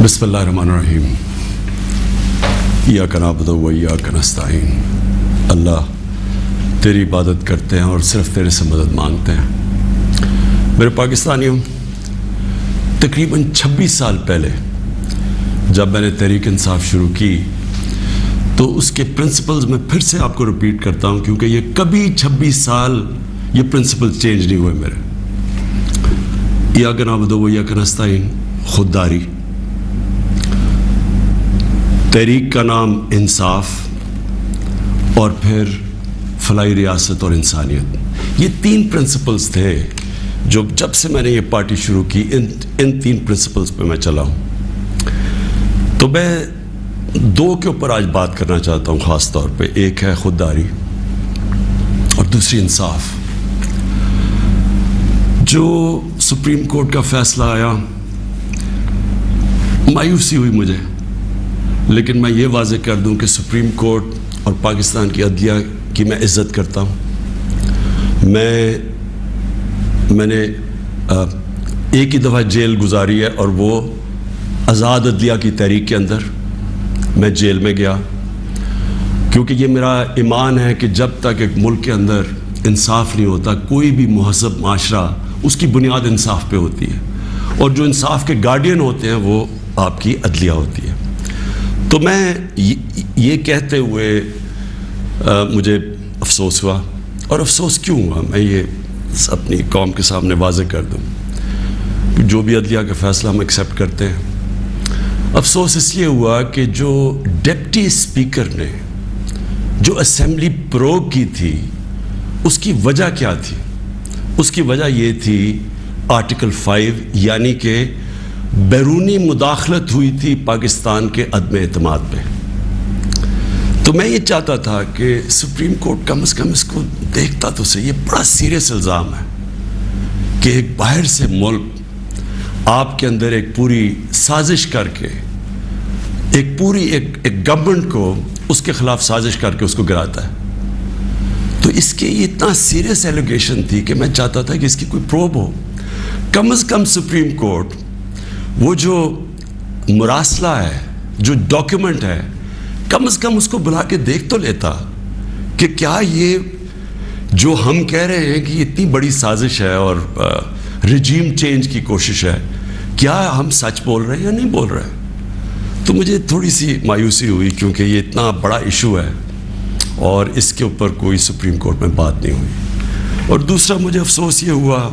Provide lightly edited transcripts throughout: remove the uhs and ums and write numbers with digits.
بسم اللہ الرحمن الرحیم ایاک نعبد و ایاک نستعین۔ اللہ تیری عبادت کرتے ہیں اور صرف تیرے سے مدد مانگتے ہیں۔ میرے پاکستانیوں، تقریباً 26 سال پہلے جب میں نے تحریک انصاف شروع کی تو اس کے پرنسپلز میں پھر سے آپ کو ریپیٹ کرتا ہوں، کیونکہ یہ کبھی 26 سال یہ پرنسپل چینج نہیں ہوئے میرے۔ ایاک نعبد و ایاک نستعین، خودداری، تحریک کا نام انصاف، اور پھر فلاحی ریاست اور انسانیت۔ یہ 3 پرنسپلز تھے جو جب سے میں نے یہ پارٹی شروع کی ان 3 پرنسپلز پہ میں چلا ہوں۔ تو میں 2 کے اوپر آج بات کرنا چاہتا ہوں خاص طور پہ۔ ایک ہے خودداری اور دوسری انصاف۔ جو سپریم کورٹ کا فیصلہ آیا، مایوسی ہوئی مجھے، لیکن میں یہ واضح کر دوں کہ سپریم کورٹ اور پاکستان کی عدلیہ کی میں عزت کرتا ہوں۔ میں نے ایک ہی دفعہ جیل گزاری ہے، اور وہ آزاد عدلیہ کی تحریک کے اندر میں جیل میں گیا، کیونکہ یہ میرا ایمان ہے کہ جب تک ایک ملک کے اندر انصاف نہیں ہوتا، کوئی بھی مہذب معاشرہ اس کی بنیاد انصاف پہ ہوتی ہے، اور جو انصاف کے گارڈین ہوتے ہیں وہ آپ کی عدلیہ ہوتی ہے۔ تو میں یہ کہتے ہوئے مجھے افسوس ہوا، اور افسوس کیوں ہوا میں یہ اپنی قوم کے سامنے واضح کر دوں کہ جو بھی عدلیہ کا فیصلہ ہم ایکسیپٹ کرتے ہیں۔ افسوس اس لیے ہوا کہ جو ڈپٹی اسپیکر نے جو اسمبلی پروگ کی تھی، اس کی وجہ کیا تھی؟ اس کی وجہ یہ تھی آرٹیکل 5، یعنی کہ بیرونی مداخلت ہوئی تھی پاکستان کے عدم اعتماد پہ۔ تو میں یہ چاہتا تھا کہ سپریم کورٹ کم از کم اس کو دیکھتا تو صحیح۔ یہ بڑا سیریس الزام ہے کہ ایک باہر سے ملک آپ کے اندر ایک پوری سازش کر کے ایک گورنمنٹ کو اس کے خلاف سازش کر کے اس کو گراتا ہے۔ تو اس کے یہ اتنا سیریس ایلیگیشن تھی کہ میں چاہتا تھا کہ اس کی کوئی پروب ہو۔ کم از کم سپریم کورٹ وہ جو مراسلہ ہے، جو ڈاکیومنٹ ہے، کم از کم اس کو بلا کے دیکھ تو لیتا کہ کیا یہ جو ہم کہہ رہے ہیں کہ یہ اتنی بڑی سازش ہے اور رجیم چینج کی کوشش ہے، کیا ہم سچ بول رہے ہیں یا نہیں بول رہے ہیں۔ تو مجھے تھوڑی سی مایوسی ہوئی، کیونکہ یہ اتنا بڑا ایشو ہے اور اس کے اوپر کوئی سپریم کورٹ میں بات نہیں ہوئی۔ اور دوسرا مجھے افسوس یہ ہوا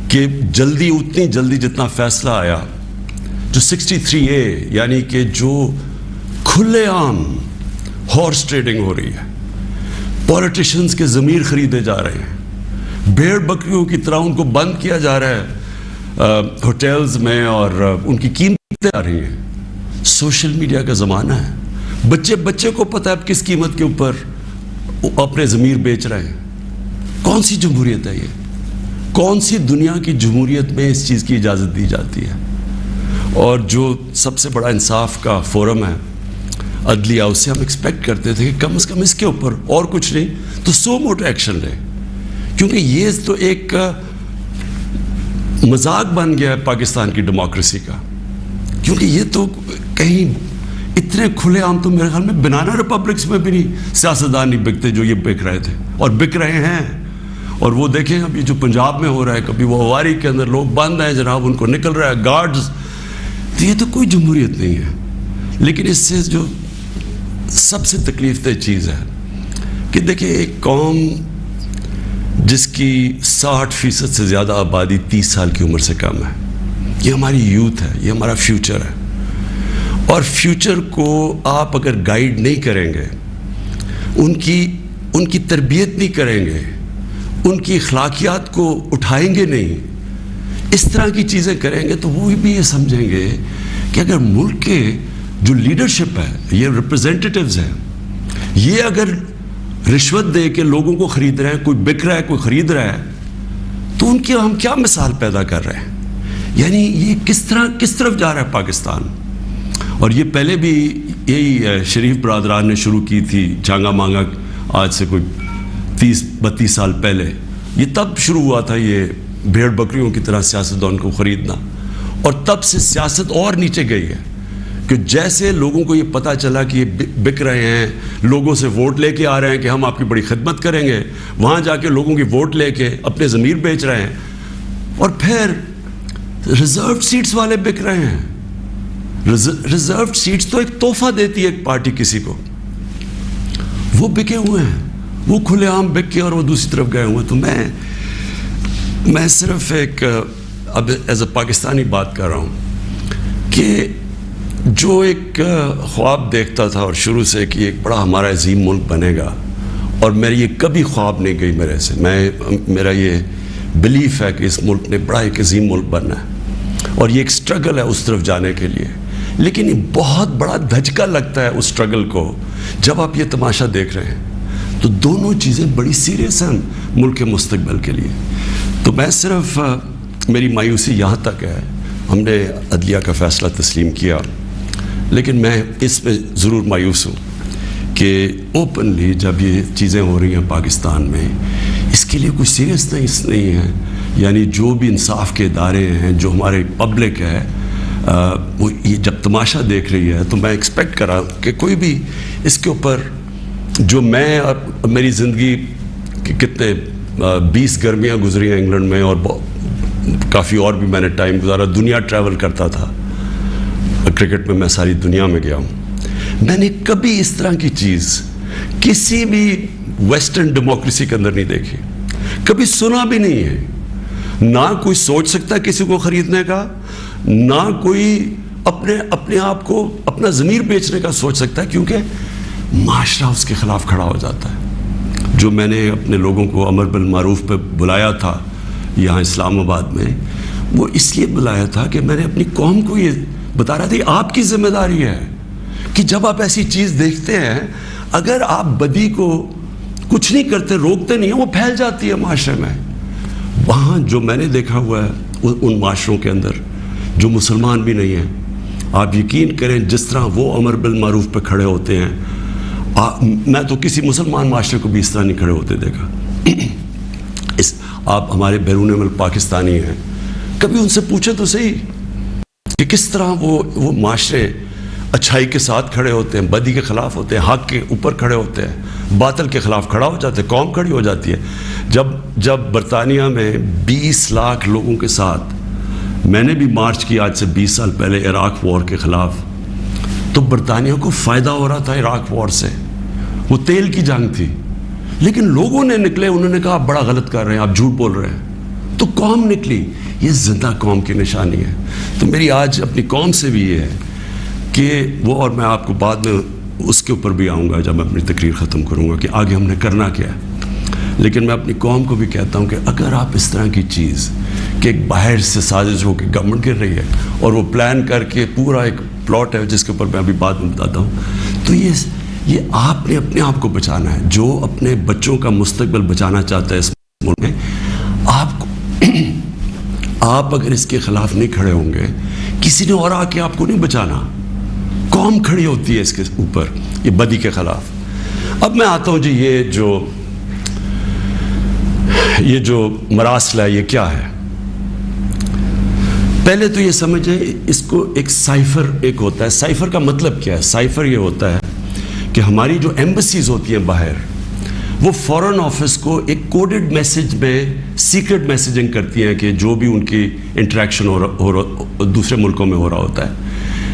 کہ اتنی جلدی جتنا فیصلہ آیا، جو 63A، یعنی کہ جو کھلے عام ہارس ٹریڈنگ ہو رہی ہے، پولیٹیشنز کے ضمیر خریدے جا رہے ہیں، بھیڑ بکریوں کی طرح ان کو بند کیا جا رہا ہے ہوٹلز میں، اور ان کی قیمتیں آ رہی ہیں۔ سوشل میڈیا کا زمانہ ہے، بچے کو پتہ ہے کس قیمت کے اوپر اپنے ضمیر بیچ رہے ہیں۔ کون سی جمہوریت ہے یہ؟ کون سی دنیا کی جمہوریت میں اس چیز کی اجازت دی جاتی ہے؟ اور جو سب سے بڑا انصاف کا فورم ہے عدلیہ، اس سے ہم ایکسپیکٹ کرتے تھے کہ کم از کم اس کے اوپر اور کچھ نہیں تو سو موٹو ایکشن لے، کیونکہ یہ تو ایک مذاق بن گیا ہے پاکستان کی ڈیموکریسی کا۔ کیونکہ یہ تو کہیں اتنے کھلے عام تو میرے خیال میں بنانا ریپبلکس میں بھی نہیں سیاستدان نہیں بکتے جو یہ بک رہے تھے اور بک رہے ہیں۔ اور وہ دیکھیں ابھی جو پنجاب میں ہو رہا ہے، کبھی وہ ہواری کے اندر لوگ بند ہیں جناب، ان کو نکل رہا ہے گارڈز۔ تو یہ تو کوئی جمہوریت نہیں ہے۔ لیکن اس سے جو سب سے تکلیف دہ چیز ہے کہ دیکھیں، ایک قوم جس کی 60% سے زیادہ آبادی 30 سال کی عمر سے کم ہے، یہ ہماری یوتھ ہے، یہ ہمارا فیوچر ہے۔ اور فیوچر کو آپ اگر گائیڈ نہیں کریں گے، ان کی تربیت نہیں کریں گے، ان کی اخلاقیات کو اٹھائیں گے نہیں، اس طرح کی چیزیں کریں گے، تو وہ بھی یہ سمجھیں گے کہ اگر ملک کے جو لیڈرشپ ہے، یہ ریپرزینٹیٹیوز ہیں، یہ اگر رشوت دے کے لوگوں کو خرید رہے ہیں، کوئی بک رہا ہے کوئی خرید رہا ہے، تو ان کی ہم کیا مثال پیدا کر رہے ہیں؟ یعنی یہ کس طرف جا رہا ہے پاکستان۔ اور یہ پہلے بھی یہی شریف برادران نے شروع کی تھی، چانگا مانگا، آج سے کوئی 30-32 سال پہلے یہ تب شروع ہوا تھا، یہ بھیڑ بکریوں کی طرح سیاستدان کو خریدنا۔ اور تب سے سیاست اور نیچے گئی ہے کہ جیسے لوگوں کو یہ پتہ چلا کہ یہ بک رہے ہیں، لوگوں سے ووٹ لے کے آ رہے ہیں کہ ہم آپ کی بڑی خدمت کریں گے، وہاں جا کے لوگوں کی ووٹ لے کے اپنے ضمیر بیچ رہے ہیں، اور پھر ریزروڈ سیٹس والے بک رہے ہیں. ریزروڈ سیٹس تو ایک تحفہ دیتی ہے ایک پارٹی کسی کو، وہ بکے ہوئے ہیں، وہ کھلے عام بک کے اور وہ دوسری طرف گئے ہوئے. تو میں صرف ایک اب ایز اے پاکستانی بات کر رہا ہوں کہ جو ایک خواب دیکھتا تھا اور شروع سے کہ ایک بڑا ہمارا عظیم ملک بنے گا، اور میری یہ کبھی خواب نہیں گئی میرے سے، میرا یہ بلیف ہے کہ اس ملک نے بڑا ایک عظیم ملک بننا ہے، اور یہ ایک سٹرگل ہے اس طرف جانے کے لیے. لیکن یہ بہت بڑا دھچکا لگتا ہے اس سٹرگل کو جب آپ یہ تماشا دیکھ رہے ہیں. تو دونوں چیزیں بڑی سیریس ہیں ملک کے مستقبل کے لیے. تو میں صرف میری مایوسی یہاں تک ہے، ہم نے عدلیہ کا فیصلہ تسلیم کیا، لیکن میں اس پہ ضرور مایوس ہوں کہ اوپنلی جب یہ چیزیں ہو رہی ہیں پاکستان میں، اس کے لیے کوئی سیریسنس نہیں ہے. یعنی جو بھی انصاف کے ادارے ہیں، جو ہمارے پبلک ہے، وہ یہ جب تماشا دیکھ رہی ہے، تو میں ایکسپیکٹ کرا کہ کوئی بھی اس کے اوپر، جو میں اور میری زندگی کے کتنے 20 گرمیاں گزری ہیں انگلینڈ میں، اور کافی اور بھی میں نے ٹائم گزارا، دنیا ٹریول کرتا تھا، کرکٹ میں ساری دنیا میں گیا ہوں. میں نے کبھی اس طرح کی چیز کسی بھی ویسٹرن ڈیموکریسی کے اندر نہیں دیکھی، کبھی سنا بھی نہیں ہے. نہ کوئی سوچ سکتا کسی کو خریدنے کا، نہ کوئی اپنے آپ کو اپنا ضمیر بیچنے کا سوچ سکتا ہے، کیونکہ معاشرہ اس کے خلاف کھڑا ہو جاتا ہے. جو میں نے اپنے لوگوں کو امر بالمعروف پہ بلایا تھا یہاں اسلام آباد میں، وہ اس لیے بلایا تھا کہ میں نے اپنی قوم کو یہ بتا رہا تھا کہ آپ کی ذمہ داری ہے کہ جب آپ ایسی چیز دیکھتے ہیں، اگر آپ بدی کو کچھ نہیں کرتے، روکتے نہیں ہیں، وہ پھیل جاتی ہے معاشرے میں. وہاں جو میں نے دیکھا ہوا ہے ان معاشروں کے اندر جو مسلمان بھی نہیں ہیں، آپ یقین کریں جس طرح وہ امر بالمعروف پہ کھڑے ہوتے ہیں، میں تو کسی مسلمان معاشرے کو بھی اس طرح نہیں کھڑے ہوتے دیکھا. آپ ہمارے بیرون ملک پاکستانی ہیں، کبھی ان سے پوچھے تو صحیح کہ کس طرح وہ معاشرے اچھائی کے ساتھ کھڑے ہوتے ہیں، بدی کے خلاف ہوتے ہیں، حق کے اوپر کھڑے ہوتے ہیں، باطل کے خلاف کھڑا ہو جاتے ہیں، قوم کھڑی ہو جاتی ہے. جب برطانیہ میں 20 لاکھ لوگوں کے ساتھ میں نے بھی مارچ کی آج سے 20 سال پہلے عراق وار کے خلاف، تو برطانیہ کو فائدہ ہو رہا تھا عراق وار سے، وہ تیل کی جنگ تھی، لیکن لوگوں نے نکلے، انہوں نے کہا آپ بڑا غلط کر رہے ہیں، آپ جھوٹ بول رہے ہیں، تو قوم نکلی. یہ زندہ قوم کی نشانی ہے. تو میری آج اپنی قوم سے بھی یہ ہے کہ وہ، اور میں آپ کو بعد میں اس کے اوپر بھی آؤں گا جب میں اپنی تقریر ختم کروں گا کہ آگے ہم نے کرنا کیا ہے، لیکن میں اپنی قوم کو بھی کہتا ہوں کہ اگر آپ اس طرح کی چیز کہ ایک باہر سے سازش ہو کے گورنمنٹ گر رہی ہے اور وہ پلان کر کے پورا ایک پلاٹ ہے جس کے اوپر میں ابھی بعد میں بتاتا ہوں، تو یہ آپ نے اپنے آپ کو بچانا ہے. جو اپنے بچوں کا مستقبل بچانا چاہتا ہے اس ملک میں، آپ اگر اس کے خلاف نہیں کھڑے ہوں گے، کسی نے اور آ کے آپ کو نہیں بچانا. قوم کھڑی ہوتی ہے اس کے اوپر، یہ بدی کے خلاف. اب میں آتا ہوں جی، یہ جو مراسل ہے یہ کیا ہے. پہلے تو یہ سمجھیں اس کو ایک سائفر ایک ہوتا ہے. سائفر کا مطلب کیا ہے؟ سائفر یہ ہوتا ہے کہ ہماری جو ایمبسیز ہوتی ہیں باہر، وہ فورن آفس کو ایک کوڈڈ میسج میں سیکرٹ میسیجنگ کرتی ہیں کہ جو بھی ان کی انٹریکشن دوسرے ملکوں میں ہو رہا ہوتا ہے.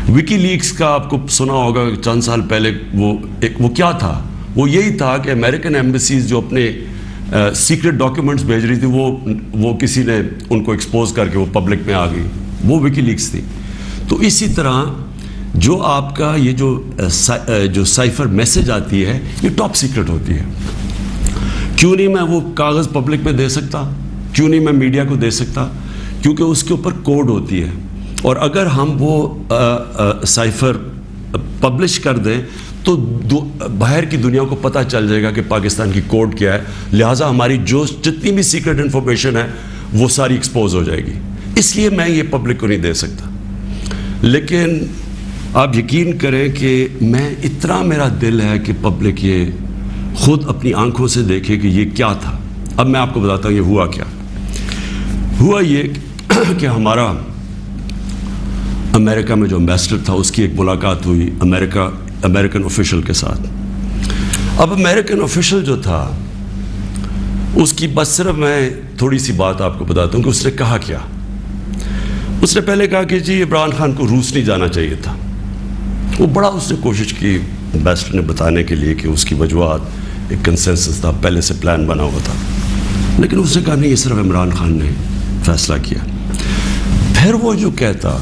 وکی لیکس کا آپ کو سنا ہوگا چند سال پہلے، وہ کیا تھا؟ وہ یہی تھا کہ امریکن ایمبسیز جو اپنے سیکرٹ ڈاکیومنٹس بھیج رہی تھی، وہ کسی نے ان کو ایکسپوز کر کے وہ پبلک میں آ گئی، وہ وکی لیکس تھی. تو اسی طرح جو آپ کا یہ جو سائفر میسج آتی ہے، یہ ٹاپ سیکرٹ ہوتی ہے. کیوں نہیں میں وہ کاغذ پبلک میں دے سکتا؟ کیوں نہیں میں میڈیا کو دے سکتا؟ کیونکہ اس کے اوپر کوڈ ہوتی ہے، اور اگر ہم وہ سائفر پبلش کر دیں تو باہر کی دنیا کو پتہ چل جائے گا کہ پاکستان کی کوڈ کیا ہے. لہٰذا ہماری جتنی بھی سیکرٹ انفارمیشن ہے وہ ساری ایکسپوز ہو جائے گی. اس لیے میں یہ پبلک کو نہیں دے سکتا. لیکن آپ یقین کریں کہ اتنا میرا دل ہے کہ پبلک یہ خود اپنی آنکھوں سے دیکھے کہ یہ کیا تھا. اب میں آپ کو بتاتا ہوں یہ ہوا کیا. ہوا یہ کہ ہمارا امریکہ میں جو امبیسڈر تھا اس کی ایک ملاقات ہوئی امریکن آفیشل کے ساتھ. اب امریکن آفیشل جو تھا اس کی بس صرف میں تھوڑی سی بات آپ کو بتاتا ہوں کہ اس نے کہا کیا. اس نے پہلے کہا کہ جی عمران خان کو روس نہیں جانا چاہیے تھا. وہ بڑا اس نے کوشش کی امبیسڈر نے بتانے کے لیے کہ اس کی وجوہات ایک کنسنسس تھا, پہلے سے پلان بنا ہوا تھا, لیکن اس نے کہا نہیں, یہ صرف عمران خان نے فیصلہ کیا. پھر وہ جو کہتا,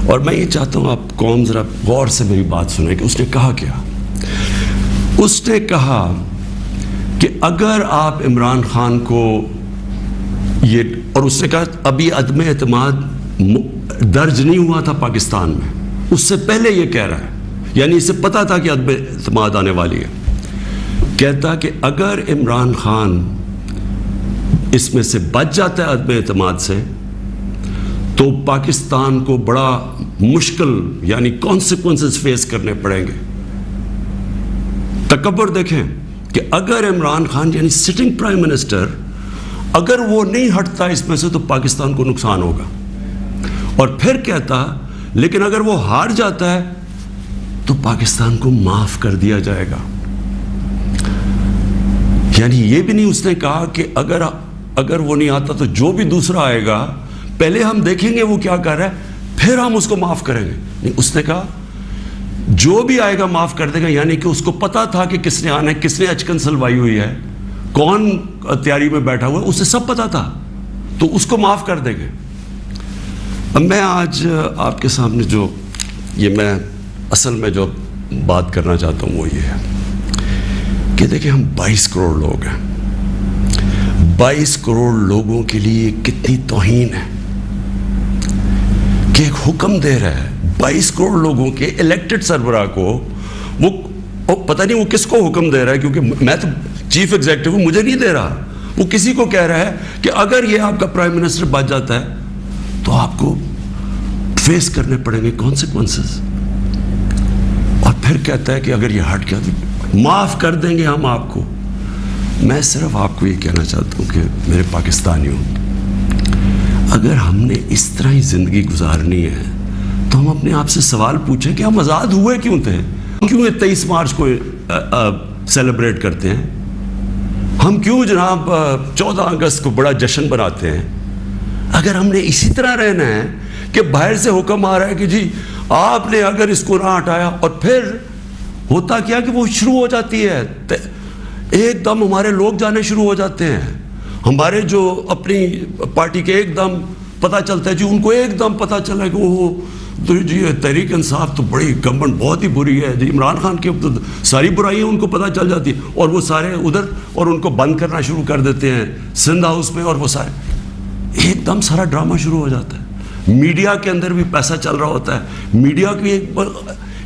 اور میں یہ چاہتا ہوں آپ قوم ذرا غور سے میری بات سنیں کہ اس نے کہا کیا. اس نے کہا کہ اگر آپ عمران خان کو یہ, اور اس نے کہا ابھی عدم اعتماد درج نہیں ہوا تھا پاکستان میں, اس سے پہلے یہ کہہ رہا ہے, یعنی اسے پتا تھا کہ عدم اعتماد آنے والی ہے. کہتا کہ اگر عمران خان اس میں سے بچ جاتا ہے عدم اعتماد سے تو پاکستان کو بڑا مشکل یعنی کانسیکوینسز فیس کرنے پڑیں گے. تکبر دیکھیں کہ اگر عمران خان یعنی سٹنگ پرائم منسٹر اگر وہ نہیں ہٹتا اس میں سے تو پاکستان کو نقصان ہوگا. اور پھر کہتا لیکن اگر وہ ہار جاتا ہے تو پاکستان کو معاف کر دیا جائے گا. یعنی یہ بھی نہیں اس نے کہا کہ اگر وہ نہیں آتا تو جو بھی دوسرا آئے گا پہلے ہم دیکھیں گے وہ کیا کر رہا ہے پھر ہم اس کو معاف کریں گے. نہیں, اس نے کہا جو بھی آئے گا معاف کر دے گا. یعنی کہ اس کو پتا تھا کہ کس نے آنا ہے, کس نے اچکن سلوائی ہوئی ہے, کون تیاری میں بیٹھا ہوا ہے, اسے سب پتا تھا, تو اس کو معاف کر دیں گے. اب میں آج آپ کے سامنے جو یہ میں اصل میں جو بات کرنا چاہتا ہوں وہ یہ ہے کہ دیکھیں ہم 22 کروڑ لوگ ہیں. 22 کروڑ لوگوں کے لیے کتنی توہین ہے کہ ایک حکم دے رہا ہے 22 کروڑ لوگوں کے الیکٹڈ سربراہ کو. وہ پتہ نہیں وہ کس کو حکم دے رہا ہے, کیونکہ میں تو چیف ایگزیکٹو ہوں, مجھے نہیں دے رہا. وہ کسی کو کہہ رہا ہے کہ اگر یہ آپ کا پرائم منسٹر بچ جاتا ہے تو آپ کو فیس کرنے پڑیں گے کانسیکوینسز. اور پھر کہتا ہے کہ اگر یہ ہٹ گیا تو معاف کر دیں گے ہم آپ کو. میں صرف آپ کو یہ کہنا چاہتا ہوں کہ میرے پاکستانیوں, اگر ہم نے اس طرح ہی زندگی گزارنی ہے تو ہم اپنے آپ سے سوال پوچھیں کہ ہم آزاد ہوئے کیوں تھے, کیوں 23 مارچ کو سیلیبریٹ کرتے ہیں, ہم کیوں جناب 14 اگست کو بڑا جشن بناتے ہیں. اگر ہم نے اسی طرح رہنا ہے کہ باہر سے حکم آ رہا ہے کہ جی آپ نے اگر اس کو نہ ہٹایا, اور پھر ہوتا کیا کہ وہ شروع ہو جاتی ہے ایک دم ہمارے لوگ جانے شروع ہو جاتے ہیں, ہمارے جو اپنی پارٹی کے ایک دم پتہ چلتا ہے جی ان کو ایک دم پتہ چلا کہ وہ تو جی تحریک انصاف تو بڑی گورنمنٹ بہت ہی بری ہے جی, عمران خان کی تو ساری برائیاں ان کو پتہ چل جاتی ہیں اور وہ سارے ادھر اور ان کو بند کرنا شروع کر دیتے ہیں سندھ ہاؤس میں, اور وہ سارے ایک دم سارا ڈرامہ شروع ہو جاتا ہے. میڈیا کے اندر بھی پیسہ چل رہا ہوتا ہے. میڈیا کی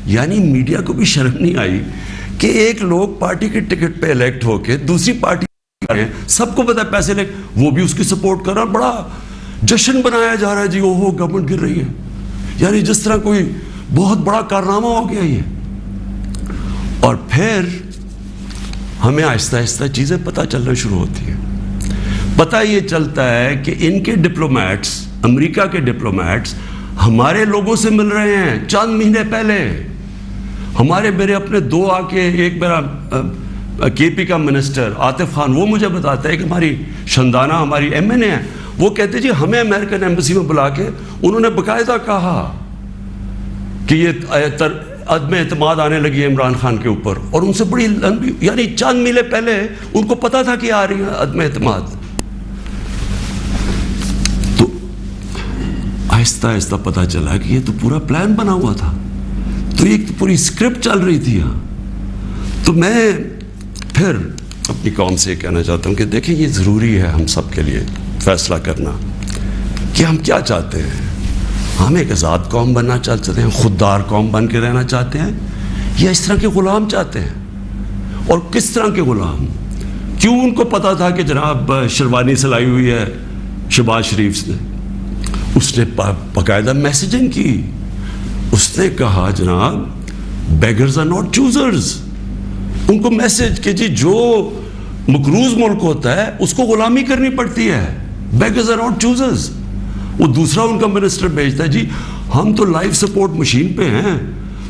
یعنی میڈیا کو بھی شرم نہیں آئی کہ ایک لوگ پارٹی کے ٹکٹ پہ الیکٹ ہو کے دوسری پارٹی سب کو پتا ہے پیسے لے وہ بھی اس کی سپورٹ کر رہا, بڑا جشن بنایا جا رہا ہے جی وہ گورنمنٹ گر رہی ہے, یعنی جس طرح کوئی بہت بڑا کارنامہ ہو گیا یہ. اور پھر ہمیں آہستہ آہستہ چیزیں پتہ چلنا شروع ہوتی ہیں. پتہ یہ چلتا ہے کہ ان کے ڈپلومیٹس, امریکہ کے ڈپلومیٹس ہمارے لوگوں سے مل رہے ہیں. چند مہینے پہلے میرے اپنے 2 آ کے, ایک میرا کے پی کا منسٹر عاطف خان, وہ مجھے بتاتا ہے کہ ہماری شندانہ ہماری ایم این اے ہے, وہ کہتے جی ہمیں امریکن ایمبیسی میں بلا کے انہوں نے باقاعدہ کہا کہ یہ عدم اعتماد آنے لگی ہے عمران خان کے اوپر, اور ان سے بڑی لمبی یعنی چند مہینے پہلے ان کو پتا تھا کہ آ رہی ہے عدم اعتماد. تو آہستہ آہستہ پتا چلا کہ یہ تو پورا پلان بنا ہوا تھا, تو ایک پوری اسکرپٹ چل رہی تھی یہاں. تو میں پھر اپنی قوم سے یہ کہنا چاہتا ہوں کہ دیکھیں یہ ضروری ہے ہم سب کے لیے فیصلہ کرنا کہ ہم کیا چاہتے ہیں. ہم ایک آزاد قوم بننا چاہتے ہیں, خوددار قوم بن کے رہنا چاہتے ہیں, یا اس طرح کے غلام چاہتے ہیں. اور کس طرح کے غلام, کیوں ان کو پتا تھا کہ جناب شیروانی سلائی ہوئی ہے شہباز شریف نے, اس نے باقاعدہ میسیجنگ کی, اس نے کہا جناب بیگرز آر ناٹ چوزرز. ان کو میسج کہ جی جو مقروض ملک ہوتا ہے اس کو غلامی کرنی پڑتی ہے, بیگرز آر ناٹ چوزرز. وہ دوسرا ان کا منسٹر بھیجتا ہے جی ہم تو لائف سپورٹ مشین پہ ہیں,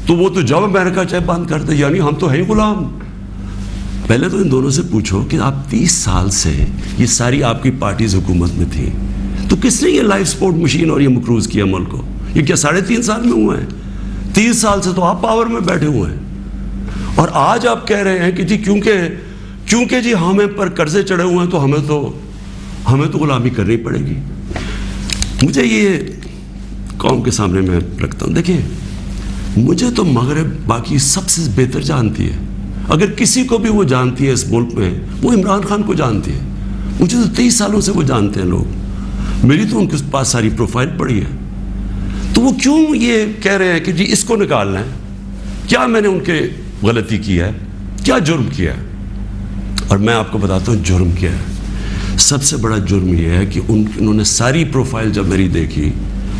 تو وہ تو جب امریکہ چاہے بند کر دے, یعنی ہم تو ہیں غلام. پہلے تو ان دونوں سے پوچھو کہ آپ 30 سال سے یہ ساری آپ کی پارٹیز حکومت میں تھیں, تو کس نے یہ لائف سپورٹ مشین اور یہ مقروض کیا ملک کو؟ یہ کیا 3.5 سال میں ہوا ہے؟ 30 سال سے تو آپ پاور میں بیٹھے ہوئے ہیں, اور آج آپ کہہ رہے ہیں کہ جی کیونکہ جی ہمیں پر قرضے چڑھے ہوئے ہیں تو ہمیں تو غلامی کرنی پڑے گی. مجھے یہ قوم کے سامنے میں رکھتا ہوں, دیکھیں مجھے تو مغرب باقی سب سے بہتر جانتی ہے. اگر کسی کو بھی وہ جانتی ہے اس ملک میں, وہ عمران خان کو جانتی ہے. مجھے تو 23 سالوں سے وہ جانتے ہیں لوگ, میری تو ان کے پاس ساری پروفائل پڑی ہے. تو وہ کیوں یہ کہہ رہے ہیں کہ جی اس کو نکالنا ہے؟ کیا میں نے ان کے غلطی کی ہے؟ کیا جرم کیا ہے؟ اور میں آپ کو بتاتا ہوں جرم کیا ہے. سب سے بڑا جرم یہ ہے کہ انہوں نے ساری پروفائل جب میری دیکھی,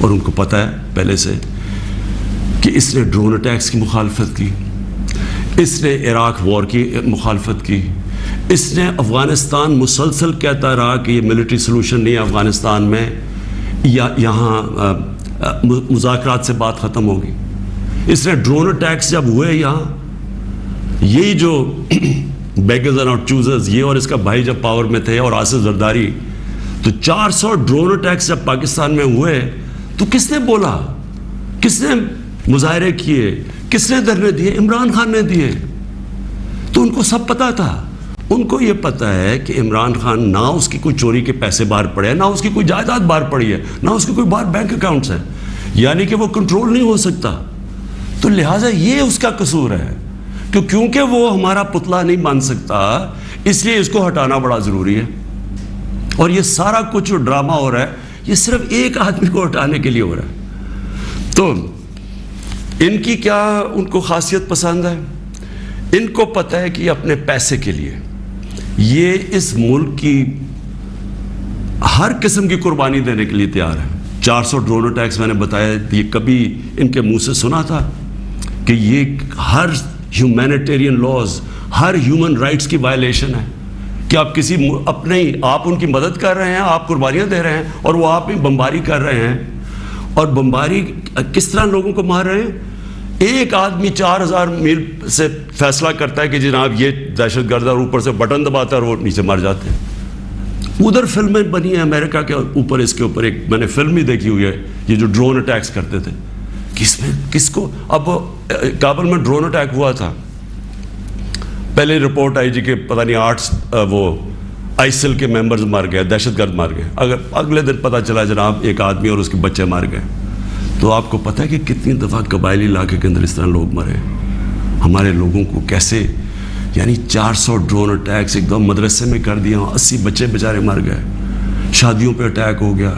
اور ان کو پتہ ہے پہلے سے کہ اس نے ڈرون اٹیکس کی مخالفت کی, اس نے عراق وار کی مخالفت کی, اس نے افغانستان مسلسل کہتا رہا کہ یہ ملٹری سلوشن نہیں ہے افغانستان میں, یا یہاں مذاکرات سے بات ختم ہوگی. اس نے ڈرون اٹیکس جب ہوئے یہاں, یہی جو بیگرز اینڈ ناٹ چوزرز, یہ اور اس کا بھائی جب پاور میں تھے, اور آصف زرداری, تو 400 ڈرون اٹیکس جب پاکستان میں ہوئے تو کس نے بولا, کس نے مظاہرے کیے, کس نے دھرنے دیے؟ عمران خان نے دیے. تو ان کو سب پتا تھا. ان کو یہ پتا ہے کہ عمران خان نہ اس کی کوئی چوری کے پیسے باہر پڑے ہیں, نہ اس کی کوئی جائیداد باہر پڑی ہے, نہ اس کی کوئی باہر بینک اکاؤنٹس ہیں, یعنی کہ وہ کنٹرول نہیں ہو سکتا. تو لہٰذا یہ اس کا قصور ہے کہ کیونکہ وہ ہمارا پتلا نہیں بن سکتا, اس لیے اس کو ہٹانا بڑا ضروری ہے. اور یہ سارا کچھ جو ڈرامہ ہو رہا ہے, یہ صرف ایک آدمی کو ہٹانے کے لیے ہو رہا ہے. تو ان کی کیا ان کو خاصیت پسند ہے؟ ان کو پتہ ہے کہ اپنے پیسے کے لیے یہ اس ملک کی ہر قسم کی قربانی دینے کے لیے تیار ہے. 400 ڈرون اٹیکس میں نے بتایا, یہ کبھی ان کے منہ سے سنا تھا کہ یہ ہر ہیومینیٹیرین لاز, ہر ہیومن رائٹس کی وائلیشن ہے کہ آپ کسی آپ ان کی مدد کر رہے ہیں, آپ قربانیاں دے رہے ہیں, اور وہ آپ ہی بمباری کر رہے ہیں. اور بمباری کس طرح لوگوں کو مار رہے ہیں؟ ایک آدمی 4000 میل سے فیصلہ کرتا ہے کہ جناب یہ دہشت گرد, اور اوپر سے بٹن دباتا ہے اور وہ نیچے مر جاتے ہیں. ادھر فلمیں بنی ہیں امریکہ کے اوپر, اس کے اوپر ایک میں نے فلم بھی دیکھی ہوئی ہے, یہ جو ڈرون اٹیکس کرتے تھے. کس کو اب کابل میں ڈرون اٹیک ہوا تھا, پہلے رپورٹ آئی جی کہ پتہ نہیں 8 وہ آئیسل کے ممبرز مر گئے, دہشت گرد مر گئے. اگر اگلے دن پتہ چلا جناب ایک آدمی اور اس کے بچے مر گئے. تو آپ کو پتہ ہے کہ کتنی دفعہ قبائلی علاقے کے اندر اس طرح لوگ مرے, ہمارے لوگوں کو کیسے, یعنی 400 ڈرون اٹیکس ایک دم مدرسے میں کر دیا, 80 بچے بیچارے مر گئے, شادیوں پہ اٹیک ہو گیا,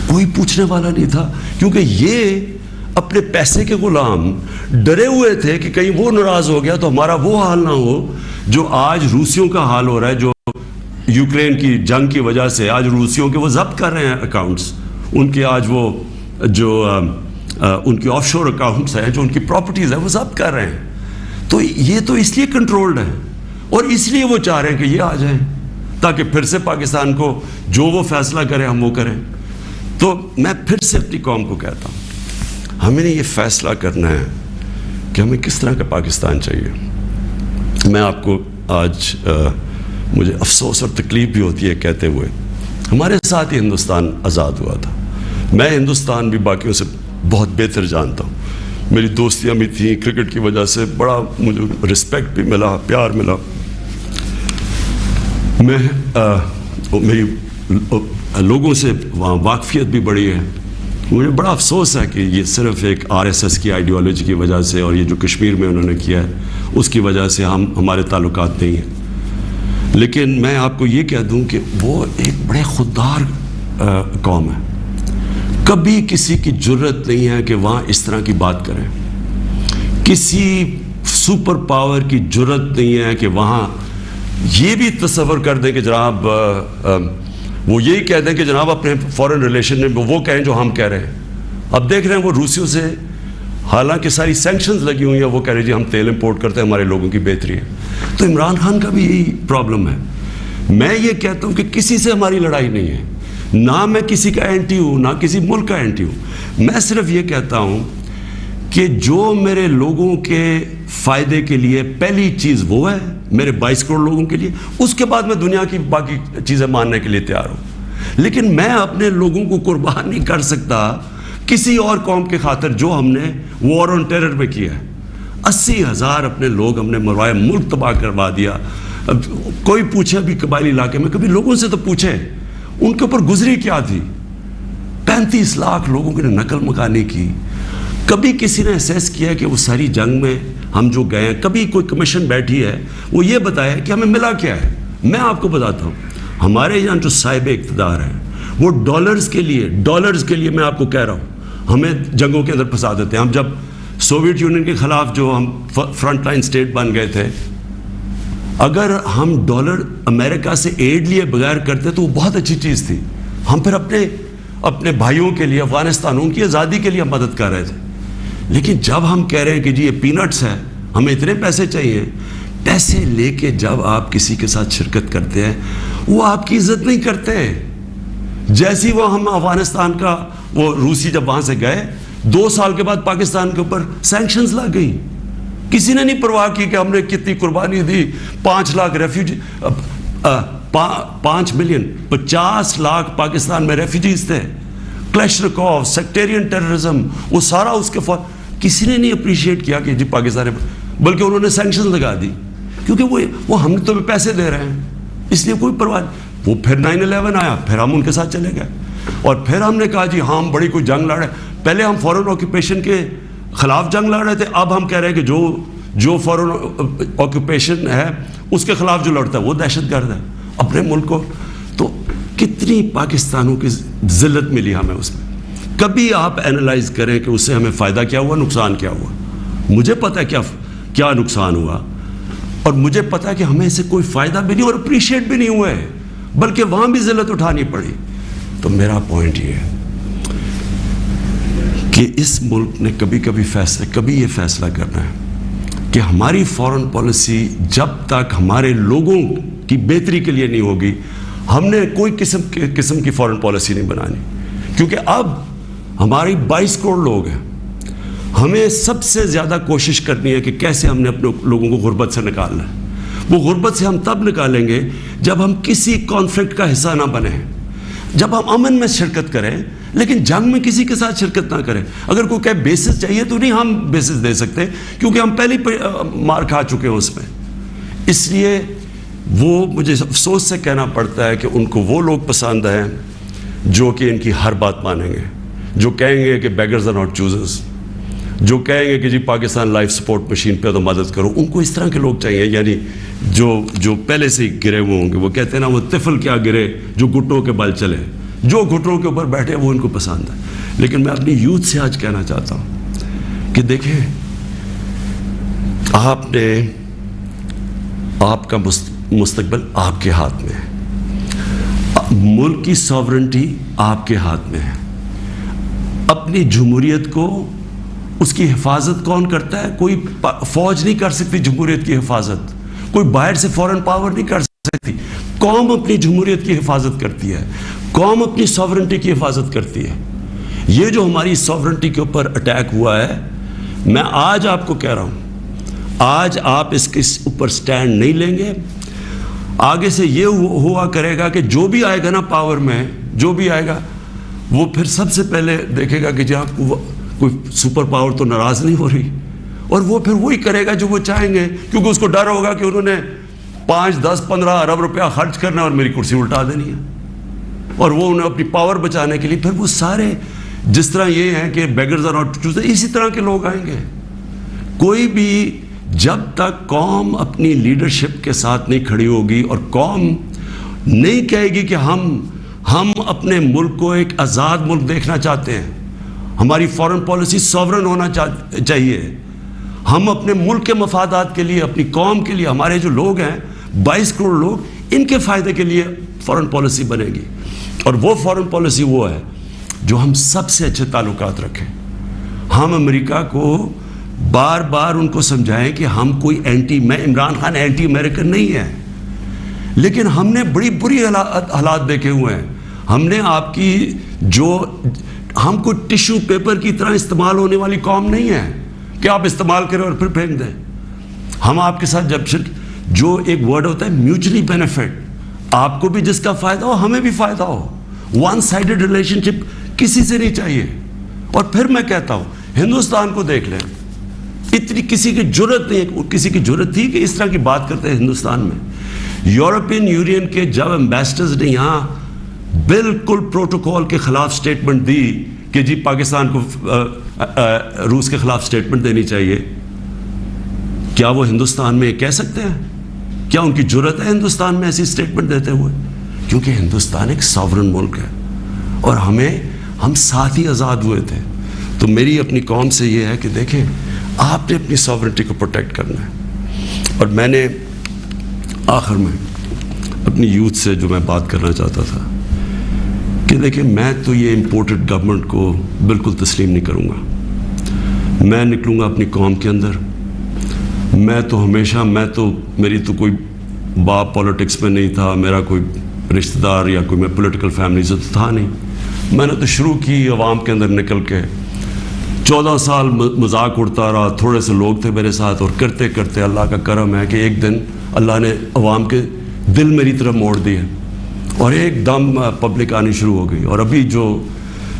کوئی پوچھنے والا نہیں تھا, کیونکہ یہ اپنے پیسے کے غلام ڈرے ہوئے تھے کہ کہیں وہ ناراض ہو گیا تو ہمارا وہ حال نہ ہو جو آج روسیوں کا حال ہو رہا ہے, جو یوکرین کی جنگ کی وجہ سے آج روسیوں کے وہ ضبط کر رہے ہیں اکاؤنٹس, ان کے آج وہ جو ان کی آف شور اکاؤنٹس ہیں, جو ان کی پراپرٹیز ہیں, وہ ضبط کر رہے ہیں. تو یہ تو اس لیے کنٹرولڈ ہے, اور اس لیے وہ چاہ رہے ہیں کہ یہ آ جائیں تاکہ پھر سے پاکستان کو جو وہ فیصلہ کریں ہم وہ کریں. تو میں پھر سے اپنی قوم کو کہتا ہوں, ہمیں نے یہ فیصلہ کرنا ہے کہ ہمیں کس طرح کا پاکستان چاہیے. میں آپ کو آج مجھے افسوس اور تکلیف بھی ہوتی ہے کہتے ہوئے, ہمارے ساتھ ہی ہندوستان آزاد ہوا تھا. میں ہندوستان بھی باقیوں سے بہت بہتر جانتا ہوں, میری دوستیاں بھی تھیں, کرکٹ کی وجہ سے بڑا مجھے رسپیکٹ بھی ملا, پیار ملا. میں میری لوگوں سے وہاں واقفیت بھی بڑی ہے. مجھے بڑا افسوس ہے کہ یہ صرف ایک RSS کی آئیڈیالوجی کی وجہ سے, اور یہ جو کشمیر میں انہوں نے کیا ہے اس کی وجہ سے ہمارے تعلقات نہیں ہیں. لیکن میں آپ کو یہ کہہ دوں کہ وہ ایک بڑے خوددار قوم ہے. کبھی کسی کی جرت نہیں ہے کہ وہاں اس طرح کی بات کریں. کسی سپر پاور کی جرت نہیں ہے کہ وہاں یہ بھی تصور کر دیں کہ جناب وہ یہی کہہ دیں کہ جناب اپنے فورن ریلیشن میں وہ کہیں جو ہم کہہ رہے ہیں. اب دیکھ رہے ہیں وہ روسیوں سے حالانکہ ساری سینکشنز لگی ہوئی ہیں, وہ کہہ رہے جی ہم تیل امپورٹ کرتے ہیں, ہمارے لوگوں کی بہتری ہے. تو عمران خان کا بھی یہی پرابلم ہے. میں یہ کہتا ہوں کہ کسی سے ہماری لڑائی نہیں ہے. نہ میں کسی کا اینٹی ہوں، نہ کسی ملک کا اینٹی ہوں. میں صرف یہ کہتا ہوں کہ جو میرے لوگوں کے فائدے کے لیے پہلی چیز وہ ہے، میرے 22 کروڑ لوگوں کے لیے، اس کے بعد میں دنیا کی باقی چیزیں ماننے کے لیے تیار ہوں. لیکن میں اپنے لوگوں کو قربان نہیں کر سکتا کسی اور قوم کے خاطر جو ہم نے وار آن ٹیرر میں کیا ہے. 80,000 اپنے لوگ ہم نے مروایا، ملک تباہ کروا دیا. اب کوئی پوچھے بھی قبائلی علاقے میں، کبھی لوگوں سے تو پوچھے ان کے اوپر گزری کیا تھی. 35 لاکھ لوگوں کی نقل مکانی کی. کبھی کسی نے اسیس کیا کہ وہ ساری جنگ میں ہم جو گئے ہیں، کبھی کوئی کمیشن بیٹھی ہے وہ یہ بتایا کہ ہمیں ملا کیا ہے؟ میں آپ کو بتاتا ہوں، ہمارے یہاں جو صاحب اقتدار ہیں وہ ڈالرز کے لیے میں آپ کو کہہ رہا ہوں ہمیں جنگوں کے اندر پھنسا دیتے ہیں. ہم جب سوویت یونین کے خلاف جو ہم فرنٹ لائن سٹیٹ بن گئے تھے، اگر ہم ڈالر امریکہ سے ایڈ لیے بغیر کرتے تو وہ بہت اچھی چیز تھی. ہم پھر اپنے بھائیوں کے لیے، افغانستانوں کی آزادی کے لیے ہم مدد کر رہے تھے. لیکن جب ہم کہہ رہے ہیں کہ جی یہ پینٹس ہے، ہمیں اتنے پیسے چاہیے، پیسے لے کے جب آپ کسی کے ساتھ شرکت کرتے ہیں وہ آپ کی عزت نہیں کرتے. جیسی وہ ہم افغانستان کا وہ روسی جب وہاں سے گئے 2 سال کے بعد پاکستان کے اوپر سینکشنز لگ گئی. کسی نے نہیں پرواہ کی کہ ہم نے کتنی قربانی دی. 5 لاکھ ریفیوجی، 5 ملین 50 لاکھ پاکستان میں ریفیوجیز تھے. کلیشنکوف، سیکٹیرین ٹیررزم، وہ سارا اس کے کسی نے نہیں اپریشیٹ کیا کہ جی پاکستان، بلکہ انہوں نے سینکشن لگا دی کیونکہ وہ ہم تو پیسے دے رہے ہیں، اس لیے کوئی پرواہ نہیں. وہ پھر 9/11 آیا، پھر ہم ان کے ساتھ چلے گئے اور پھر ہم نے کہا جی ہاں ہم بڑی کوئی جنگ لڑ رہے ہیں. پہلے ہم فورن آکوپیشن کے خلاف جنگ لڑ رہے تھے، اب ہم کہہ رہے ہیں کہ جو فورن آکوپیشن ہے اس کے خلاف جو لڑتا ہے وہ دہشت گرد ہے اپنے ملک کو. تو کتنی پاکستانوں کی ذلت ملی ہمیں اس میں. کبھی آپ اینالائز کریں کہ اس سے ہمیں فائدہ کیا ہوا، نقصان کیا ہوا. مجھے پتہ ہے کیا نقصان ہوا، اور مجھے پتہ ہے کہ ہمیں اسے کوئی فائدہ بھی نہیں اور اپریشیٹ بھی نہیں ہوا ہے، بلکہ وہاں بھی ذلت اٹھانی پڑی. تو میرا پوائنٹ یہ ہے کہ اس ملک نے کبھی یہ فیصلہ کرنا ہے کہ ہماری فورن پالیسی جب تک ہمارے لوگوں کی بہتری کے لیے نہیں ہوگی، ہم نے کوئی قسم کی فورن پالیسی نہیں بنانی. کیونکہ اب ہماری 22 کروڑ لوگ ہیں، ہمیں سب سے زیادہ کوشش کرنی ہے کہ کیسے ہم نے اپنے لوگوں کو غربت سے نکالنا ہے. وہ غربت سے ہم تب نکالیں گے جب ہم کسی کانفلکٹ کا حصہ نہ بنیں، جب ہم امن میں شرکت کریں لیکن جنگ میں کسی کے ساتھ شرکت نہ کریں. اگر کوئی کہے بیسس چاہیے تو نہیں ہم بیسس دے سکتے، کیونکہ ہم پہلے مار کھا چکے ہیں اس میں. اس لیے وہ مجھے افسوس سے کہنا پڑتا ہے کہ ان کو وہ لوگ پسند ہیں جو کہ ان کی ہر بات مانیں گے، جو کہیں گے کہ بیگرز آر ناٹ چوزرز، جو کہیں گے کہ جی پاکستان لائف سپورٹ مشین پہ تو مدد کرو. ان کو اس طرح کے لوگ چاہیے، یعنی جو پہلے سے ہی گرے ہوئے ہوں گے. وہ کہتے ہیں نا وہ طفل کیا گرے جو گھٹنوں کے بل چلے، جو گھٹنوں کے اوپر بیٹھے وہ ان کو پسند ہے. لیکن میں اپنی یوتھ سے آج کہنا چاہتا ہوں کہ دیکھیں، آپ کا مستقبل آپ کے ہاتھ میں ہے، ملک کی ساورنٹی آپ کے ہاتھ میں ہے. اپنی جمہوریت کو، اس کی حفاظت کون کرتا ہے؟ کوئی فوج نہیں کر سکتی جمہوریت کی حفاظت، کوئی باہر سے فورن پاور نہیں کر سکتی. قوم اپنی جمہوریت کی حفاظت کرتی ہے، قوم اپنی ساورنٹی کی حفاظت کرتی ہے. یہ جو ہماری ساورنٹی کے اوپر اٹیک ہوا ہے، میں آج آپ کو کہہ رہا ہوں، آج آپ اس کے اوپر سٹینڈ نہیں لیں گے، آگے سے یہ ہوا کرے گا کہ جو بھی آئے گا نا پاور میں، جو بھی آئے گا وہ پھر سب سے پہلے دیکھے گا کہ جہاں کوئی سپر پاور تو ناراض نہیں ہو رہی، اور وہ پھر وہی کرے گا جو وہ چاہیں گے، کیونکہ اس کو ڈر ہوگا کہ انہوں نے 5, 10, 15 ارب روپیہ خرچ کرنا اور میری کرسی الٹا دینی ہے. اور وہ انہیں اپنی پاور بچانے کے لیے پھر وہ سارے، جس طرح یہ ہیں کہ بیگرز آر ناٹ چوزر، اسی طرح کے لوگ آئیں گے. کوئی بھی جب تک قوم اپنی لیڈرشپ کے ساتھ نہیں کھڑی ہوگی اور قوم نہیں کہے گی کہ ہم اپنے ملک کو ایک آزاد ملک دیکھنا چاہتے ہیں، ہماری فورن پالیسی سوورن ہونا چاہیے، ہم اپنے ملک کے مفادات کے لیے، اپنی قوم کے لیے، ہمارے جو لوگ ہیں 22 کروڑ لوگ، ان کے فائدے کے لیے فورن پالیسی بنے گی. اور وہ فورن پالیسی وہ ہے جو ہم سب سے اچھے تعلقات رکھیں. ہم امریکہ کو بار بار ان کو سمجھائیں کہ ہم کوئی میں عمران خان اینٹی امریکن نہیں ہے، لیکن ہم نے بڑی بری حالات دیکھے ہوئے ہیں. ہم نے آپ کی ہم کو ٹیشو پیپر کی طرح استعمال ہونے والی قوم نہیں ہے کہ آپ استعمال کریں اور پھر پھینک دیں. ہم آپ کے ساتھ جو ایک ورڈ ہوتا ہے میوچلی بینیفٹ، آپ کو بھی جس کا فائدہ ہو ہمیں بھی فائدہ ہو. ون سائیڈڈ ریلیشن شپ کسی سے نہیں چاہیے. اور پھر میں کہتا ہوں ہندوستان کو دیکھ لیں، اتنی کسی کی جرت نہیں، کسی کی جرت تھی کہ اس طرح کی بات کرتے ہیں ہندوستان میں. یورپین یونین کے جب ایمبیسڈرز نے یہاں بالکل پروٹوکول کے خلاف سٹیٹمنٹ دی کہ جی پاکستان کو روس کے خلاف سٹیٹمنٹ دینی چاہیے، کیا وہ ہندوستان میں کہہ سکتے ہیں؟ کیا ان کی جرت ہے ہندوستان میں ایسی سٹیٹمنٹ دیتے ہوئے؟ کیونکہ ہندوستان ایک ساورن ملک ہے اور ہم ساتھ ہی آزاد ہوئے تھے. تو میری اپنی قوم سے یہ ہے کہ دیکھیں آپ نے اپنی ساورنٹی کو پروٹیکٹ کرنا ہے. اور میں نے آخر میں اپنی یوتھ سے جو میں بات کرنا چاہتا تھا کہ دیکھیں میں تو یہ امپورٹڈ گورنمنٹ کو بالکل تسلیم نہیں کروں گا. میں نکلوں گا اپنی قوم کے اندر. میں تو میری تو کوئی باپ پولیٹکس میں نہیں تھا، میرا کوئی رشتہ دار یا کوئی میں پولیٹیکل فیملی سے تو تھا نہیں. میں نے تو شروع کی عوام کے اندر نکل کے 14 سال مذاق اڑتا رہا. تھوڑے سے لوگ تھے میرے ساتھ اور کرتے کرتے اللہ کا کرم ہے کہ ایک دن اللہ نے عوام کے دل میری طرف موڑ دیے اور ایک دم پبلک آنی شروع ہو گئی. اور ابھی جو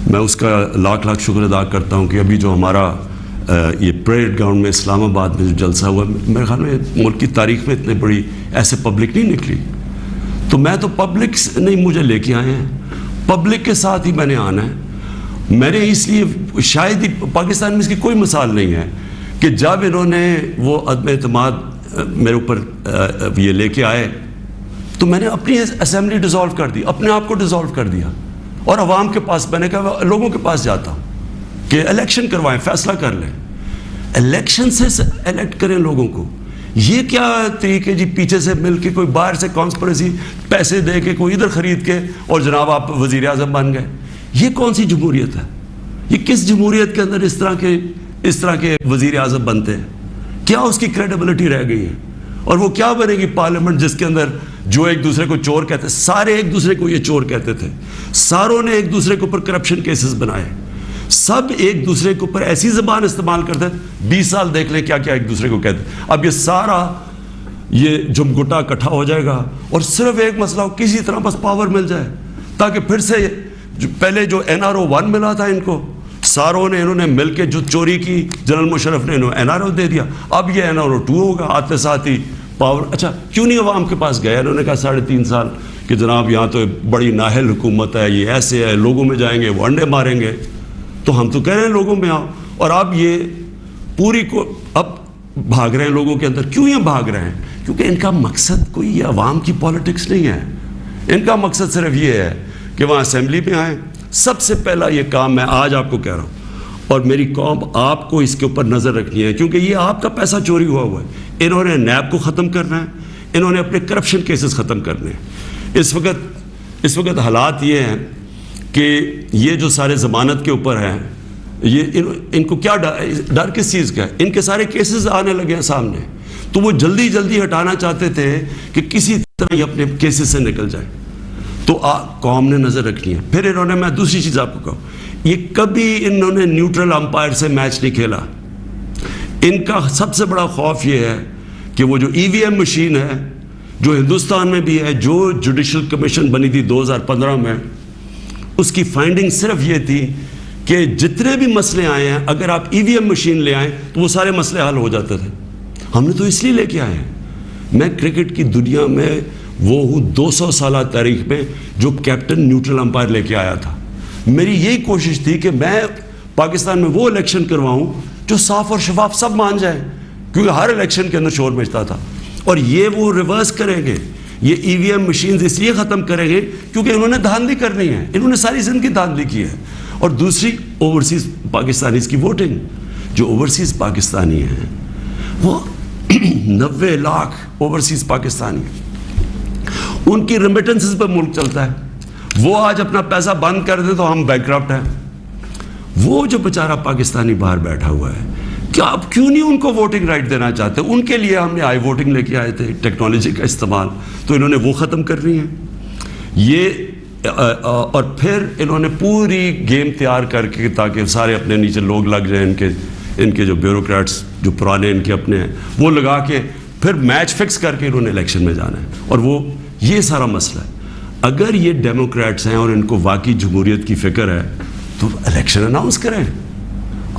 میں اس کا لاکھ شکر ادا کرتا ہوں کہ ابھی جو ہمارا یہ پریڈ گراؤنڈ میں اسلام آباد میں جو جلسہ ہوا، میرے خیال میں ملک کی تاریخ میں اتنی بڑی ایسے پبلک نہیں نکلی. تو میں تو پبلک نہیں مجھے لے کے آئے ہیں، پبلک کے ساتھ ہی میں نے آنا ہے. میں نے اس لیے شاید ہی پاکستان میں اس کی کوئی مثال نہیں ہے کہ جب انہوں نے وہ عدم اعتماد میرے اوپر یہ لے کے آئے تو میں نے اپنی اسمبلی ڈیزالو کر دی، اپنے آپ کو ڈیزالو کر دیا اور عوام کے پاس میں نے کہا لوگوں کے پاس جاتا ہوں کہ الیکشن کروائیں، فیصلہ کر لیں. الیکشن سے الیکٹ کریں لوگوں کو. یہ کیا طریقے جی پیچھے سے مل کے کوئی باہر سے کانسپریسی پیسے دے کے کوئی ادھر خرید کے اور جناب آپ وزیر اعظم بن گئے. یہ کون سی جمہوریت ہے؟ یہ کس جمہوریت کے اندر اس طرح کے وزیر اعظم بنتے ہیں؟ کیا اس کی کریڈیبلٹی رہ گئی ہے؟ اور وہ کیا بنے گی پارلیمنٹ جس کے اندر جو ایک دوسرے کو چور کہتے، سارے ایک دوسرے کو یہ چور کہتے تھے، ساروں نے ایک دوسرے کے اوپر کرپشن کیسز بنائے، سب ایک دوسرے کے اوپر ایسی زبان استعمال کرتے. 20 سال دیکھ لیں کیا کیا ایک دوسرے کو کہتے. اب یہ سارا یہ جمگٹا اکٹھا ہو جائے گا اور صرف ایک مسئلہ ہو، کسی طرح بس پاور مل جائے تاکہ پھر سے پہلے جو NRO 1 ملا تھا ان کو ساروں نے انہوں نے مل کے جو چوری کی جنرل مشرف نے انہوں NRO دے دیا. اب یہ NRO 2 ہوگا، آتے ساتھ ہی پاور. اچھا کیوں نہیں عوام کے پاس گئے؟ انہوں نے کہا 3.5 سال کہ جناب یہاں تو بڑی نااہل حکومت ہے، یہ ایسے ہے، لوگوں میں جائیں گے وہ انڈے ماریں گے. تو ہم تو کہہ رہے ہیں لوگوں میں آؤ، اور اب یہ پوری کو اب بھاگ رہے ہیں لوگوں کے اندر. کیوں یہ بھاگ رہے ہیں؟ کیونکہ ان کا مقصد کوئی یہ عوام کی پالیٹکس نہیں ہے. ان کا مقصد صرف یہ ہے کہ وہاں اسمبلی میں آئیں. سب سے پہلا یہ کام میں آج آپ کو کہہ رہا ہوں اور میری قوم آپ کو اس کے اوپر نظر رکھنی ہے کیونکہ یہ آپ کا پیسہ چوری ہوا ہے. انہوں نے نیب کو ختم کرنا ہے، انہوں نے اپنے کرپشن کیسز ختم کرنے ہیں. اس وقت حالات یہ ہیں کہ یہ جو سارے ضمانت کے اوپر ہیں، یہ ان کو کیا ڈر کس چیز کا ہے؟ ان کے سارے کیسز آنے لگے ہیں سامنے، تو وہ جلدی ہٹانا چاہتے تھے کہ کسی طرح یہ اپنے کیسز سے نکل جائے. تو قوم نے نظر رکھنی ہے. پھر انہوں نے، میں دوسری چیز آپ کو کہوں، یہ کبھی انہوں نے نیوٹرل امپائر سے میچ نہیں کھیلا. ان کا سب سے بڑا خوف یہ ہے کہ وہ جو EVM مشین ہے جو ہندوستان میں بھی ہے، جو جوڈیشل کمیشن بنی تھی 2015 میں، اس کی فائنڈنگ صرف یہ تھی کہ جتنے بھی مسئلے آئے ہیں اگر آپ EVM مشین لے آئیں تو وہ سارے مسئلے حل ہو جاتے تھے. ہم نے تو اس لیے لے کے آئے ہیں. میں کرکٹ کی دنیا میں وہ ہوں 200 سالہ تاریخ میں جو کیپٹن نیوٹرل امپائر لے کے آیا تھا. میری یہی کوشش تھی کہ میں پاکستان میں وہ الیکشن کرواؤں جو صاف اور شفاف سب مان جائیں، کیونکہ ہر الیکشن کے اندر شور مچتا تھا. اور یہ وہ ریورس کریں گے، یہ EVM مشینز اس لیے ختم کریں گے کیونکہ انہوں نے دھاندلی کرنی ہے. انہوں نے ساری زندگی دھاندلی کی ہے. اور دوسری اوورسیز پاکستانیز کی ووٹنگ. جو اوورسیز پاکستانی ہیں وہ 90 لاکھ اوورسیز پاکستانی ہیں، ان کی ریمیٹنسز پہ ملک چلتا ہے. وہ آج اپنا پیسہ بند کر دے تو ہم بینکرپٹ ہیں. وہ جو بیچارہ پاکستانی باہر بیٹھا ہوا ہے، کیا آپ کیوں نہیں ان کو ووٹنگ رائٹ دینا چاہتے؟ ان کے لیے ہم نے آئی ووٹنگ لے کے آئے تھے، ٹیکنالوجی کا استعمال، تو انہوں نے وہ ختم کرنی ہے. یہ اور پھر انہوں نے پوری گیم تیار کر کے تاکہ سارے اپنے نیچے لوگ لگ جائیں ان کے جو بیوروکریٹس جو پرانے ان کے اپنے ہیں وہ لگا کے پھر میچ فکس کر کے انہوں نے الیکشن میں جانا ہے. اور وہ یہ سارا مسئلہ ہے. اگر یہ ڈیموکریٹس ہیں اور ان کو واقعی جمہوریت کی فکر ہے تو الیکشن اناؤنس کریں.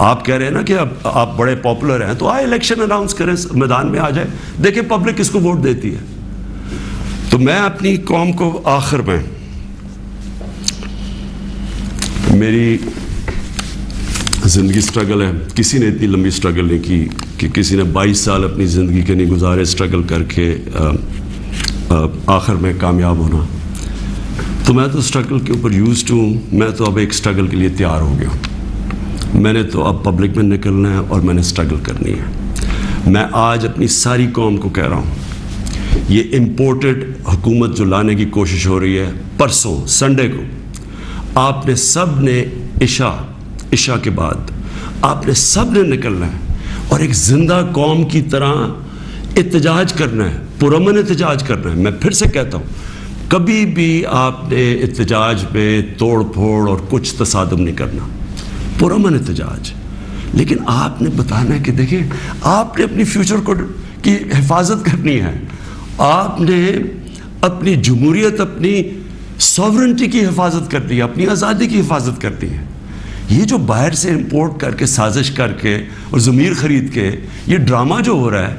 آپ کہہ رہے ہیں نا کہ اب آپ بڑے پاپولر ہیں تو آئے الیکشن اناؤنس کریں, میدان میں آ جائے, دیکھیں پبلک کس کو ووٹ دیتی ہے. تو میں اپنی قوم کو آخر میں, میری زندگی سٹرگل ہے, کسی نے اتنی لمبی سٹرگل نہیں کی کہ کسی نے 22 سال اپنی زندگی کے نہیں گزارے سٹرگل کر کے آخر میں کامیاب ہونا. تو میں تو سٹرگل کے اوپر یوزڈ ہوں. میں تو اب ایک سٹرگل کے لیے تیار ہو گیا ہوں. میں نے تو اب پبلک میں نکلنا ہے اور میں نے سٹرگل کرنی ہے. میں آج اپنی ساری قوم کو کہہ رہا ہوں, یہ امپورٹڈ حکومت جو لانے کی کوشش ہو رہی ہے, پرسوں سنڈے کو آپ نے سب نے عشاء کے بعد آپ نے سب نے نکلنا ہے اور ایک زندہ قوم کی طرح احتجاج کرنا ہے, پرامن احتجاج کرنا ہے. میں پھر سے کہتا ہوں, کبھی بھی آپ نے احتجاج میں توڑ پھوڑ اور کچھ تصادم نہیں کرنا, پرامن احتجاج. لیکن آپ نے بتانا ہے کہ دیکھیں آپ نے اپنی فیوچر کو کی حفاظت کرنی ہے, آپ نے اپنی جمہوریت, اپنی سوورنٹی کی حفاظت کرنی ہے, اپنی آزادی کی حفاظت کرنی ہے. یہ جو باہر سے امپورٹ کر کے سازش کر کے اور ضمیر خرید کے یہ ڈرامہ جو ہو رہا ہے,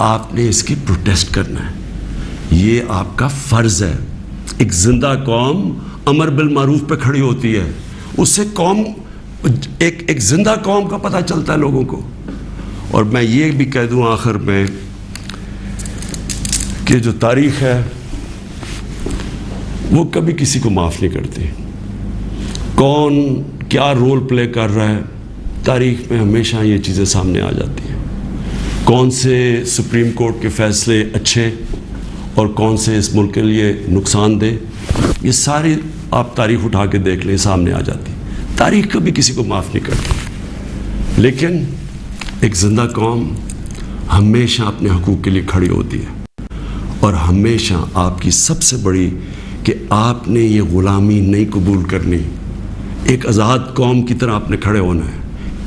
آپ نے اس کی پروٹیسٹ کرنا ہے. یہ آپ کا فرض ہے. ایک زندہ قوم امر بالمعروف پہ کھڑی ہوتی ہے, اس سے قوم ایک زندہ قوم کا پتہ چلتا ہے لوگوں کو. اور میں یہ بھی کہہ دوں آخر میں کہ جو تاریخ ہے وہ کبھی کسی کو معاف نہیں کرتی. کون کیا رول پلے کر رہا ہے, تاریخ میں ہمیشہ یہ چیزیں سامنے آ جاتی ہیں. کون سے سپریم کورٹ کے فیصلے اچھے اور کون سے اس ملک کے لیے نقصان دہ, یہ ساری آپ تاریخ اٹھا کے دیکھ لیں, سامنے آ جاتی. تاریخ کبھی کسی کو معاف نہیں کرتی. لیکن ایک زندہ قوم ہمیشہ اپنے حقوق کے لیے کھڑی ہوتی ہے. اور ہمیشہ آپ کی سب سے بڑی کہ آپ نے یہ غلامی نہیں قبول کرنی. ایک آزاد قوم کی طرح آپ نے کھڑے ہونا ہے.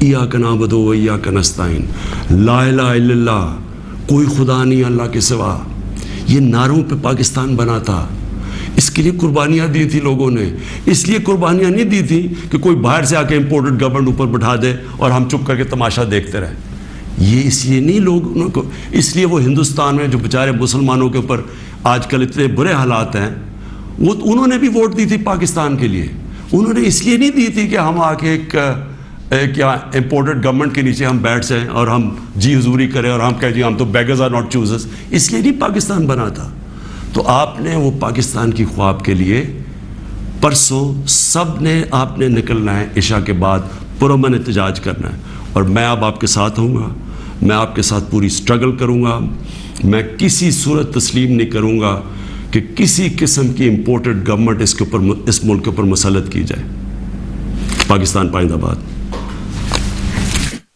ایاک نعبد و ایاک نستعین, لا الہ الا اللہ, کوئی خدا نہیں اللہ کے سوا. یہ نعروں پہ پاکستان بنا تھا. اس کے لیے قربانیاں دی تھی لوگوں نے. اس لیے قربانیاں نہیں دی تھی کہ کوئی باہر سے آ کے امپورٹڈ گورنمنٹ اوپر بٹھا دے اور ہم چپ کر کے تماشا دیکھتے رہیں. یہ اس لیے نہیں لوگوں کو, اس لیے وہ ہندوستان میں جو بیچارے مسلمانوں کے اوپر آج کل اتنے برے حالات ہیں, وہ انہوں نے بھی ووٹ دی تھی پاکستان کے لیے. انہوں نے اس لیے نہیں دی تھی کہ ہم آ کے ایک کیا امپورٹڈ گورنمنٹ کے نیچے ہم بیٹھ جائیں اور ہم جی حضوری کریں اور ہم کہیں جی ہم تو بیگرز آر ناٹ چوزرز. اس لیے نہیں پاکستان بنا تھا. تو آپ نے وہ پاکستان کی خواب کے لیے پرسوں سب نے آپ نے نکلنا ہے, عشاء کے بعد پرامن احتجاج کرنا ہے. اور میں اب آپ کے ساتھ ہوں گا, میں آپ کے ساتھ پوری سٹرگل کروں گا. میں کسی صورت تسلیم نہیں کروں گا کہ کسی قسم کی امپورٹڈ گورنمنٹ اس ملک کے اوپر مسلط کی جائے. پاکستان پائندہ باد.